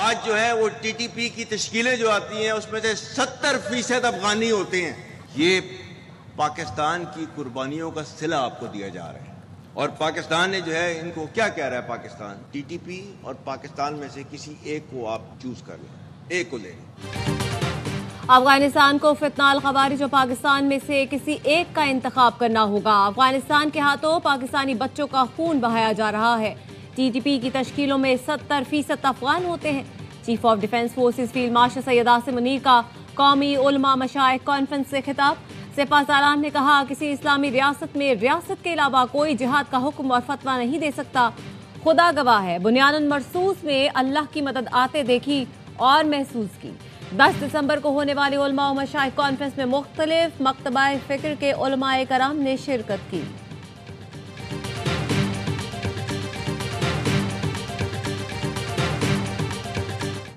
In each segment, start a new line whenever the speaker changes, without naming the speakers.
आज जो है वो TTP की तश्कीलें जो आती हैं उसमें से 70% अफगानी होते हैं। ये पाकिस्तान की कुर्बानियों का सिला आपको दिया जा रहा है और पाकिस्तान ने जो है इनको क्या कह रहा है, पाकिस्तान TTP और पाकिस्तान में से किसी एक को आप चूज कर लें, एक को ले लें।
अफगानिस्तान को फितनाल खवारिज और पाकिस्तान में से किसी एक का इंतखाब करना होगा। अफगानिस्तान के हाथों पाकिस्तानी बच्चों का खून बहाया जा रहा है। TTP की तश्कीलों में 70% अफगान होते हैं। Chief of defence forces field marshal Syed Asim Munir का कौमी उलमा मशाइख कॉन्फ्रेंस से खिताब। सेपासालान ने कहा, किसी इस्लामी रियासत में रियासत के अलावा कोई जिहाद का हुक्म और फतवा नहीं दे सकता। खुदा गवाह है, बुनियादुन मरसूस में अल्लाह की मदद आते देखी और महसूस की। 10 दिसंबर को होने वाली उलमा और मशाइख कॉन्फ्रेंस में मुख्तलिफ मकतबाए फिक्र के उलमाए कराम ने शिरकत की।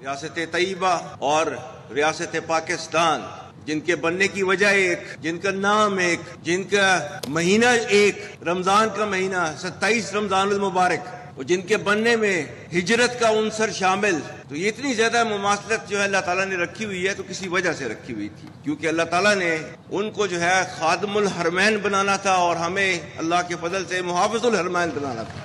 रियासत तैयबा और रियासत पाकिस्तान, जिनके बनने की वजह एक, जिनका नाम एक, जिनका महीना एक, रमजान का महीना 27 रमजानुल मुबारक, और जिनके बनने में हिजरत का उनसर शामिल, तो ये इतनी ज्यादा मुमासलत जो है अल्लाह ताला ने रखी हुई है तो किसी वजह से रखी हुई थी, क्योंकि अल्लाह ताला ने उनको जो है खादिमुल हरमैन बनाना था और हमें अल्लाह के फजल से मुहाफिजुल हरमैन बनाना था।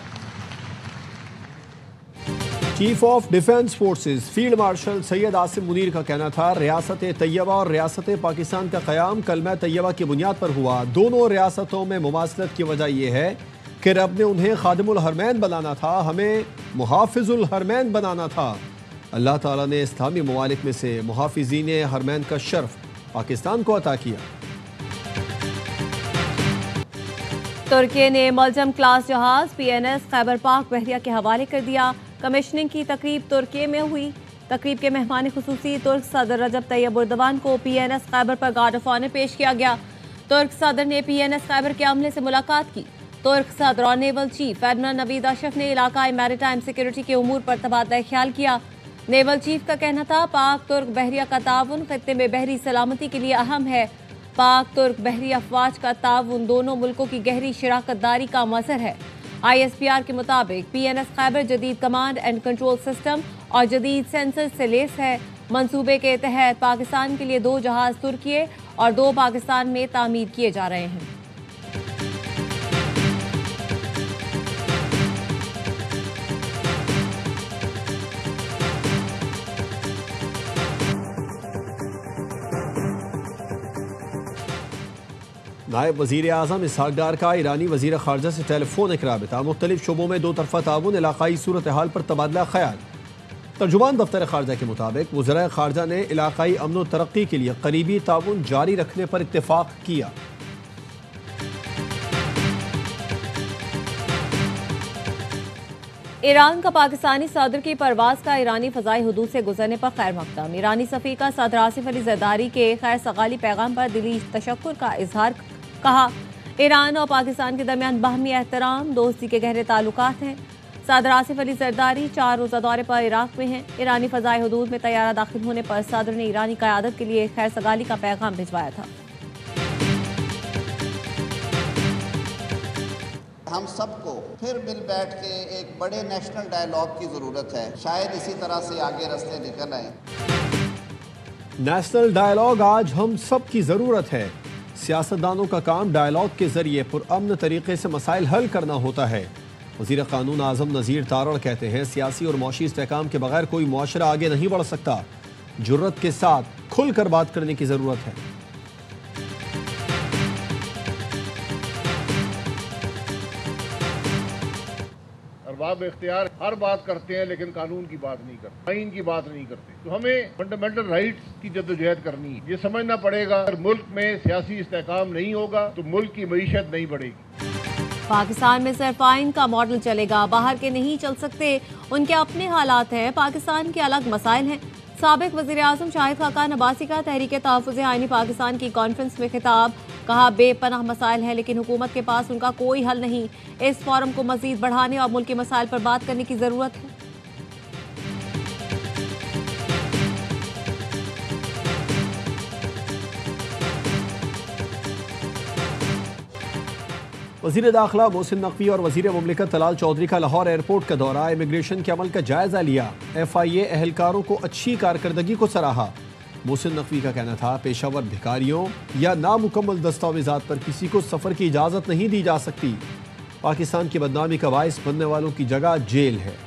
Chief of defence forces field marshal Syed Asim Munir का कहना था, रियासत तैयबा और रियासत पाकिस्तान का क़याम कलमा तैयबा की बुनियाद पर हुआ। दोनों रियासतों में मुमासलत की वजह यह है कि रब ने उन्हें खादिमुल हरमैन बनाना था, हमें मुहाफिजुल हरमैन बनाना था। अल्लाह ताला ने इस्लामी ममालिक में से मुहाफिजीन हरमैन का शर्फ पाकिस्तान को अता किया।
तुर्की ने मलजम क्लास जहाज PNS खैबर पाक बहरिया के हवाले कर दिया। कमिश्निंग की तकरीब तुर्की में हुई। तकरीब के मेहमान खुसूसी तुर्क सदर रजब तैयब एर्दोगान को PNS खैबर पर गार्ड ऑफ ऑनर पेश किया गया। तुर्क सदर ने PNS खैबर के अमले से मुलाकात की। तुर्क सदर और naval chief admiral Naveed Ashraf ने इलाकाई मैरीटाइम सिक्योरिटी के उमूर पर तबादला ख्याल किया। नेवल चीफ का कहना था, पाक तुर्क बहरिया का ताउन खित्ते में बहरी सलामती के लिए अहम है। पाक तुर्क बहरी अफवाज का ताउन दोनों मुल्कों की गहरी शराकत दारी का मज़हर है। ISPR के मुताबिक PNS खैबर जदीद कमांड एंड कंट्रोल सिस्टम और जदीद सेंसर से लेस है। मंसूबे के तहत पाकिस्तान के लिए 2 जहाज तुर्की और 2 पाकिस्तान में तामीर किए जा रहे हैं।
नायब वज़ीर आज़म इसहाक डार का ईरानी वज़ीर ख़ारजा से टेलीफोनिक राबिता। मुख्तलिफ शोबों में 2 तरफ़ा ताउन, इलाकाई सूरत हाल पर तबादला ख्याल। तर्जुमान दफ्तर ख़ारजा के मुताबिक वज़राए ख़ारजा ने इलाकाई अमन व तरक्की के लिए करीबी ताउन जारी रखने पर इत्तेफाक किया।
ईरान का पाकिस्तानी सदर की परवाज का ईरानी फ़ज़ाई हुदूद से गुजरने पर खैर मकदम। ईरानी सफ़ी का सदर आसिफ अली ज़रदारी के खैर सगाली पैगाम पर दिली तशक्कुर का इजहार। कहा, ईरान और पाकिस्तान के दरमियान बाहमी एहतराम दोस्ती के गहरे ताल्लुकात हैं। सदर आसिफ अली ज़रदारी 4 रोज़ा दौरे पर इराक में हैं। ईरानी फ़ज़ाई हुदूद में तैयारा दाखिल होने पर सदर ने ईरानी क़यादत के लिए खैर सगाली का पैगाम भिजवाया था।
हम सबको फिर मिल बैठ के एक बड़े नेशनल डायलॉग की ज़रूरत है। शायद इसी तरह से आगे रास्ते निकल आए।
नेशनल डायलॉग आज हम सब की ज़रूरत है। सियासतदानों का काम डायलॉग के जरिए पुरअमन तरीके से मसाइल हल करना होता है। वज़ीर क़ानून आज़म नज़ीर तारड़ कहते हैं, सियासी और मुआशी इस्तेहकाम के बगैर कोई मुआशरा आगे नहीं बढ़ सकता। जुर्रत के साथ खुल कर बात करने की ज़रूरत है।
अरबाब इख्तियार हर बात करते हैं लेकिन कानून की बात नहीं करते, आइन की बात नहीं करते। तो हमें फंडामेंटल राइट्स की जद्दोजहद करनी है। ये समझना पड़ेगा, अगर मुल्क में सियासी इस्तेहकाम नहीं होगा तो मुल्क की मईशत नहीं बढ़ेगी।
पाकिस्तान में सिर्फ आइन का मॉडल चलेगा, बाहर के नहीं चल सकते। उनके अपने हालात हैं, पाकिस्तान के अलग मसाइल हैं। साबिक वज़ीर आज़म शाहिद खाकान अब्बासी का तहरीक तहफ़्फ़ुज़ आइनी पाकिस्तान की कॉन्फ्रेंस में खिताब। कहा, बेपनाह मसाइल हैं लेकिन हुकूमत के पास उनका कोई हल नहीं। इस फोरम को मज़ीद बढ़ाने और मुल्की मसाइल पर बात करने की ज़रूरत है।
वज़ीर दाखिला मोहसिन नकवी और वज़ीर मुमलिकत तलाल चौधरी का लाहौर एयरपोर्ट का दौरा, इमिग्रेशन के अमल का जायजा लिया। FIA एहलकारों को अच्छी कारकर्दगी को सराहा। मोहसिन नकवी का कहना था पेशावर भिखारियों या नामुकम्मल दस्तावेजात पर किसी को सफ़र की इजाज़त नहीं दी जा सकती। पाकिस्तान की बदनामी का बाइस बनने वालों की जगह जेल है।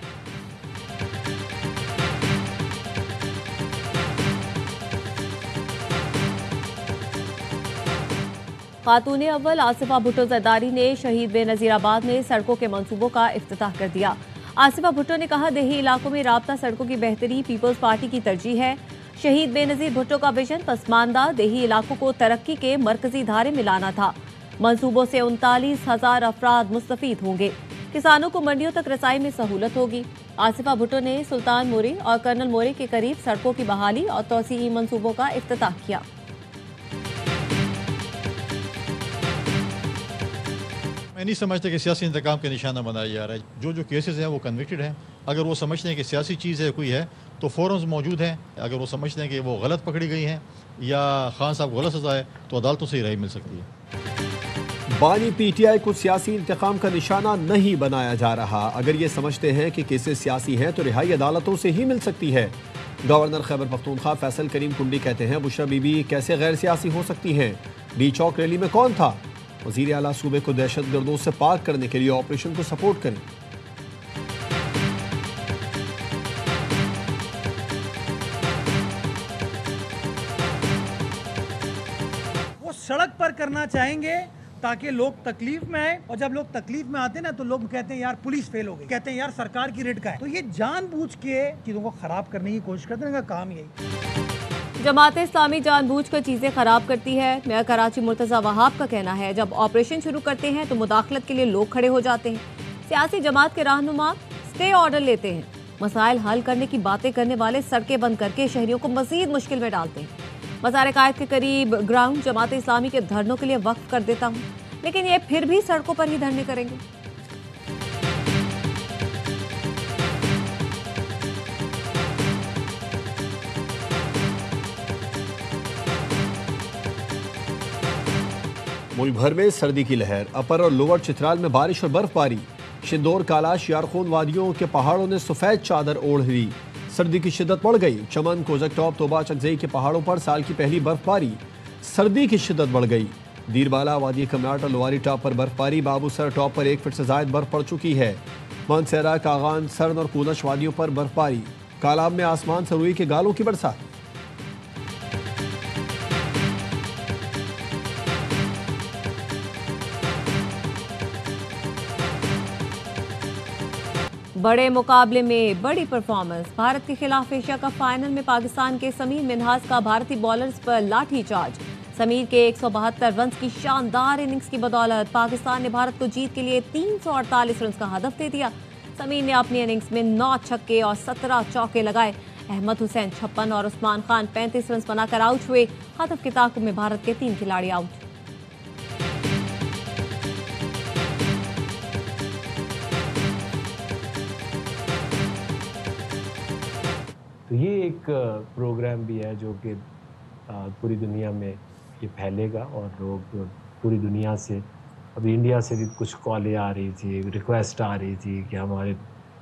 खातून अव्वल आसिफा भुट्टो जरदारी ने शहीद बेनज़ीराबाद में सड़कों के मंसूबों का इफ्तिताह कर दिया। आसिफा भुट्टो ने कहा देही इलाकों में राब्ता सड़कों की बेहतरी पीपल्स पार्टी की तरजीह है। शहीद बेनज़ीर भुट्टो का विजन पसमानदा देही इलाकों को तरक्की के मरकजी धारे में लाना था। मंसूबों से 39,000 अफराद मुस्तफीद होंगे। किसानों को मंडियों तक रसाई में सहूलत होगी। आसिफा भुट्टो ने सुल्तान मोरी और कर्नल मोरी के करीब सड़कों की बहाली और तोसीई मंसूबों का इफ्तिताह किया।
मैं नहीं समझता कि सियासी इंतकाम का निशाना बनाया जा रहा है। जो केसेस हैं वो कन्विक्टेड हैं। अगर वो समझते हैं कि सियासी चीज़ है कोई है तो फोरम्स मौजूद हैं। अगर वो समझते हैं कि वो गलत पकड़ी गई हैं या खान साहब को गलत सजा है तो अदालतों से ही राय मिल सकती है।
बानी PTI को सियासी इंतकाम का निशाना नहीं बनाया जा रहा। अगर ये समझते हैं कि केसेस सियासी हैं तो रिहाई अदालतों से ही मिल सकती है। गवर्नर खैबर पख्तूनख्वा फैसल करीम कुंडी कहते हैं बुशरा बीबी कैसे गैर सियासी हो सकती हैं। डी चौक रैली में कौन था। वज़ीर आला सूबे को दहशतगर्दों से पाक करने के लिए ऑपरेशन को सपोर्ट करें।
वो सड़क पर करना चाहेंगे ताकि लोग तकलीफ में आए, और जब लोग तकलीफ में आते हैं ना तो लोग कहते हैं यार पुलिस फेल हो गई, कहते हैं यार सरकार की रेड का है। तो ये जानबूझ के चीजों को खराब करने की कोशिश करते हैं। इनका काम यही।
जमात इस्लामी जानबूझकर चीजें खराब करती है। मेयर कराची मुर्तजा वहाब का कहना है जब ऑपरेशन शुरू करते हैं तो मुदाखलत के लिए लोग खड़े हो जाते हैं। सियासी जमात के रहनुमा स्टे ऑर्डर लेते हैं। मसाइल हल करने की बातें करने वाले सड़कें बंद करके शहरियों को मजीद मुश्किल में डालते हैं। मज़ार कायद के करीब ग्राउंड जमात इस्लामी के धरनों के लिए वक्फ कर देता हूँ, लेकिन ये फिर भी सड़कों पर ही धरने करेंगे।
मुल्क भर में सर्दी की लहर। अपर और लोअर चित्राल में बारिश और बर्फबारी। शिंदोर, कालाश, यारखून वादियों के पहाड़ों ने सफ़ेद चादर ओढ़ ली। सर्दी की शिद्दत बढ़ गई। चमन, कोजक टॉप, तोबा, चकजई के पहाड़ों पर साल की पहली बर्फबारी। सर्दी की शिद्दत बढ़ गई। दीरबाला, वादी कमनाट और लोवारी टॉप पर बर्फबारी। बाबूसर टॉप पर 1 फीट से जायद बर्फ पड़ चुकी है। मानसेरा, कागान, सरन और कूनश वादियों पर बर्फबारी। कालाब में आसमान से रुई के गालों की बरसात।
बड़े मुकाबले में बड़ी परफॉर्मेंस। भारत के खिलाफ एशिया कप फाइनल में पाकिस्तान के समीर मिन्हाज का भारतीय बॉलर्स पर लाठी चार्ज। समीर के 172 रन की शानदार इनिंग्स की बदौलत पाकिस्तान ने भारत को जीत के लिए 348 रन का हदफ दे दिया। समीर ने अपनी इनिंग्स में 9 छक्के और 17 चौके लगाए। अहमद हुसैन 56 और उस्मान खान 35 रन बनाकर आउट हुए। हदफ के ताकुब में भारत के 3 खिलाड़ी आउट।
तो ये एक प्रोग्राम भी है जो कि पूरी दुनिया में ये फैलेगा और लोग पूरी दुनिया से, अभी इंडिया से भी कुछ कॉलें आ रही थी, रिक्वेस्ट आ रही थी कि हमारे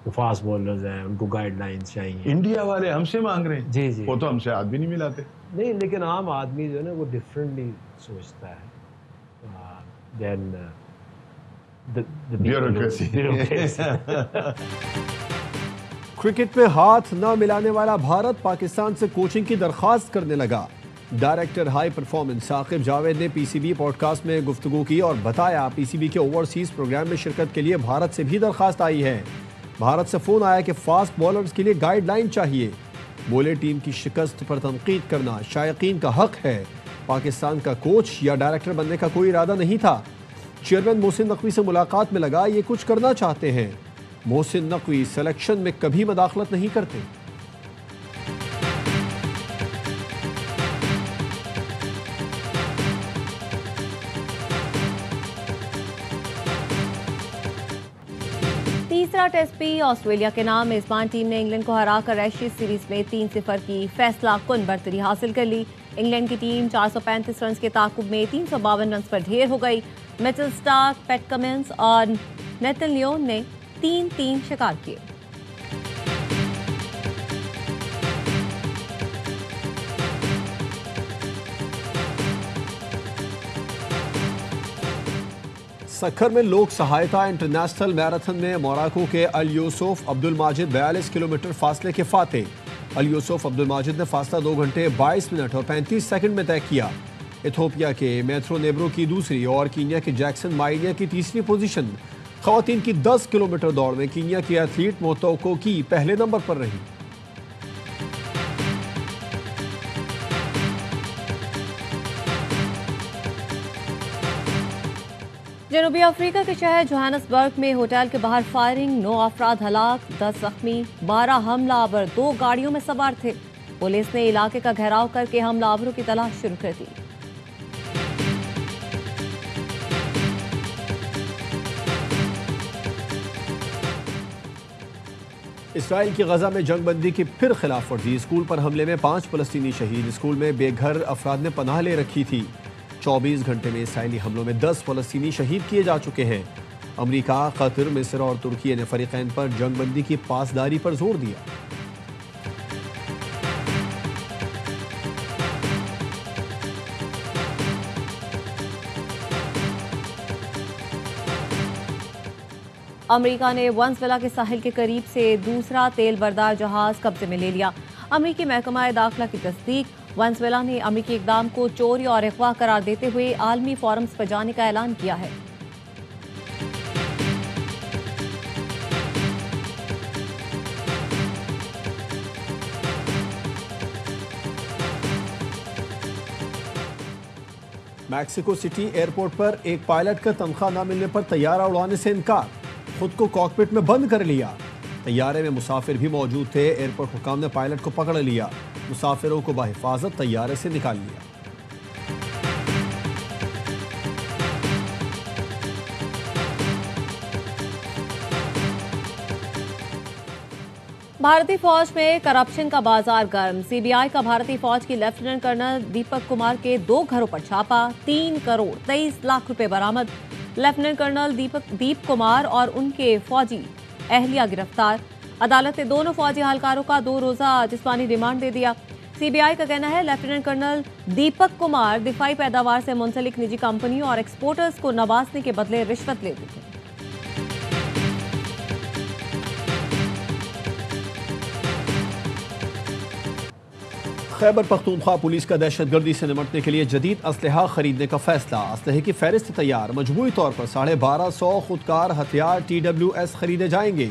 जो फास्ट बॉलर्स हैं उनको गाइडलाइंस चाहिए।
इंडिया वाले हमसे मांग रहे हैं।
जी जी,
वो तो हमसे हाथ भी नहीं मिलाते।
नहीं, लेकिन आम आदमी जो है ना वो डिफरेंटली सोचता है देन
ब्यूरोक्रेसी।
क्रिकेट में हाथ न मिलाने वाला भारत पाकिस्तान से कोचिंग की दरख्वास्त करने लगा। Director high performance Saqib Javed ने PCB पॉडकास्ट में गुफ्तगू की और बताया PCB के ओवरसीज प्रोग्राम में शिरकत के लिए भारत से भी दरख्वास्त आई है। भारत से फोन आया कि फास्ट बॉलर्स के लिए गाइडलाइन चाहिए। बोले टीम की शिकस्त पर तनकीद करना शायकीन का हक है। पाकिस्तान का कोच या डायरेक्टर बनने का कोई इरादा नहीं था। चेयरमैन मोहसिन नकवी से मुलाकात में लगा ये कुछ करना चाहते हैं। मोहसिन नकवी सिलेक्शन में कभी मदाखलत नहीं करते।
तीसरा टेस्ट भी ऑस्ट्रेलिया के नाम। मेजबान टीम ने इंग्लैंड को हराकर एशेज सीरीज में 3-0 की फैसला कुन बरतरी हासिल कर ली। इंग्लैंड की टीम 435 रन के ताकुब में 352 रन पर ढेर हो गई। मिचेल स्टार्क, पैट कमिंस और नेथन लियोन ने 3-3 शिकार किए।
सखर में लोक सहायता इंटरनेशनल मैराथन में मोरक्को के अल यूसुफ अब्दुल माजिद 42 किलोमीटर फासले के फाते। अल यूसुफ अब्दुल माजिद ने फासला 2 घंटे 22 मिनट और 35 सेकंड में तय किया। इथोपिया के मेथ्रो नेब्रो की दूसरी और कीनिया के जैक्सन माइनिया की तीसरी पोजीशन। खवातीन की 10 किलोमीटर दौड़ में कीनिया की एथलीट मोतोको की पहले नंबर पर रही।
जनूबी अफ्रीका के शहर जोहानिसबर्ग में होटल के बाहर फायरिंग, 9 अफराद हलाक, 10 जख्मी, 12 हमलावर 2 गाड़ियों में सवार थे। पुलिस ने इलाके का घेराव करके हमलावरों की तलाश शुरू कर दी।
इसराइल की गजा में जंगबंदी की फिर खिलाफ वर्जी। स्कूल पर हमले में 5 फलस्तीनी शहीद। स्कूल में बेघर अफराद ने पनाह ले रखी थी। 24 घंटे में इसराइली हमलों में 10 फलस्तीनी शहीद किए जा चुके हैं। अमेरिका, कतर, मिस्र और तुर्की ने फरीकैन पर जंगबंदी की पासदारी पर जोर दिया।
अमेरिका ने वेनेजुएला के साहिल के करीब से दूसरा तेल बरदार जहाज कब्जे में ले लिया। अमेरिकी महकमा दाखिला की तस्दीक। वेनेजुएला ने अमेरिकी इक़दाम को चोरी और अगवा करार देते हुए आलमी फोरम्स पर जाने का ऐलान किया है।
मैक्सिको सिटी एयरपोर्ट पर एक पायलट का तनख्वाह न मिलने पर तैयारा उड़ाने से इनकार। खुद को कॉकपिट में बंद कर लिया। तैयारे में मुसाफिर भी मौजूद थे। एयरपोर्ट हुकाम ने पायलट को पकड़ लिया। मुसाफिरों को बहिफाजत तैयारे से निकाल लिया।
भारतीय फौज में करप्शन का बाजार गर्म। सीबीआई का भारतीय फौज की लेफ्टिनेंट कर्नल दीपक कुमार के 2 घरों पर छापा। 3 करोड़ 23 लाख रुपए बरामद। लेफ्टिनेंट कर्नल दीप कुमार और उनके फौजी अहलिया गिरफ्तार। अदालत ने दोनों फौजी एहलकारों का 2 रोजा जिस्मानी रिमांड दे दिया। सीबीआई का कहना है लेफ्टिनेंट कर्नल दीपक कुमार दिफाई पैदावार से मुंसलिक निजी कंपनियों और एक्सपोर्टर्स को नवाजने के बदले रिश्वत लेते थे।
खैबर पख्तूनख्वा पुलिस का दहशतगर्दी से निपटने के लिए जदीद असलहा खरीदने का फैसला। असलहे की फहरिस्त तैयार। मजमूई तौर पर 1250 खुदकार हथियार TWS खरीदे जाएंगे।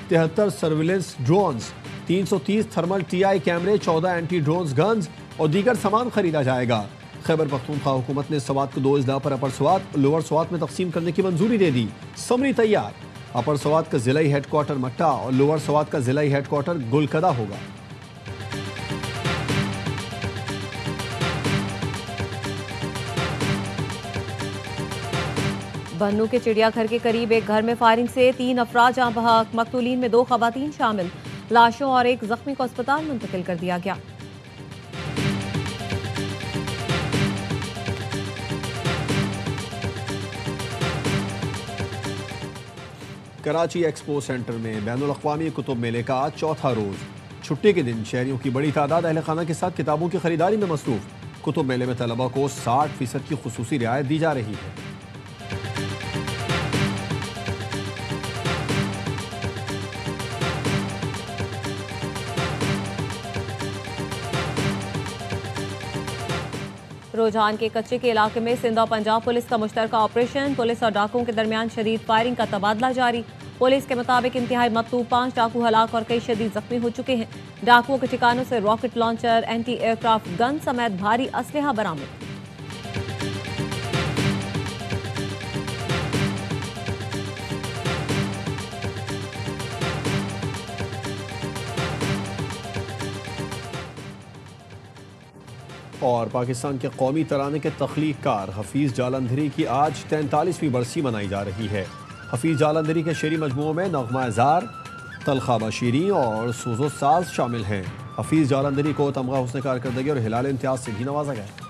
73 सर्विलेंस ड्रोन्स, 330 थर्मल TI कैमरे, 14 एंटी ड्रोन्स गन्स और दीगर सामान खरीदा जाएगा। खैबर पख्तूनख्वा हुकूमत ने स्वात को 2 अजला पर अपर स्वात और लोअर स्वात में तकसीम करने की मंजूरी दे दी। समरी तैयार। अपर स्वात का जिलाई हेडक्वार्टर मट्टा और लोअर स्वात का जिलाई हेडक्वार्टर गुलकदा होगा।
बन्नू के चिड़ियाघर के करीब एक घर में फायरिंग से 3 अफराद जाँ बहक। मकतूलीन में 2 खवातीन शामिल। लाशों और एक जख्मी को अस्पताल मुंतकिल कर दिया गया।
कराची एक्सपो सेंटर में बैनुल अक़वामी कुतुब मेले का आज चौथा रोज। छुट्टी के दिन शहरियों की बड़ी तादाद अहले खाना के साथ किताबों की खरीदारी में मसरूफ। कुतुब मेले में तलबा को 60% की खुसूसी रियायत दी जा रही है।
रुझान के कच्चे के इलाके में सिंध और पंजाब पुलिस का मुश्तरका ऑपरेशन। पुलिस और डाकुओं के दरमियान शदीद फायरिंग का तबादला जारी। पुलिस के मुताबिक इंतहाई मतलूब 5 डाकू हलाक और कई शदीद जख्मी हो चुके हैं। डाकुओं के ठिकानों से rocket launcher, anti aircraft gun समेत भारी असलहा बरामद।
और पाकिस्तान के कौमी तराने के तख्लीक़कार हफीज़ जालंधरी की आज 43वीं बरसी मनाई जा रही है। हफीज़ जालंधरी के शेरी मजमूओं में नग़मा ज़ार, तलख़ाबा शीरी और सूज़ो साज़ शामिल हैं। हफीज़ जालंधरी को तमगा हुस्न कारकर्दगी और हिलाल इम्तियाज़ से भी नवाजा गया।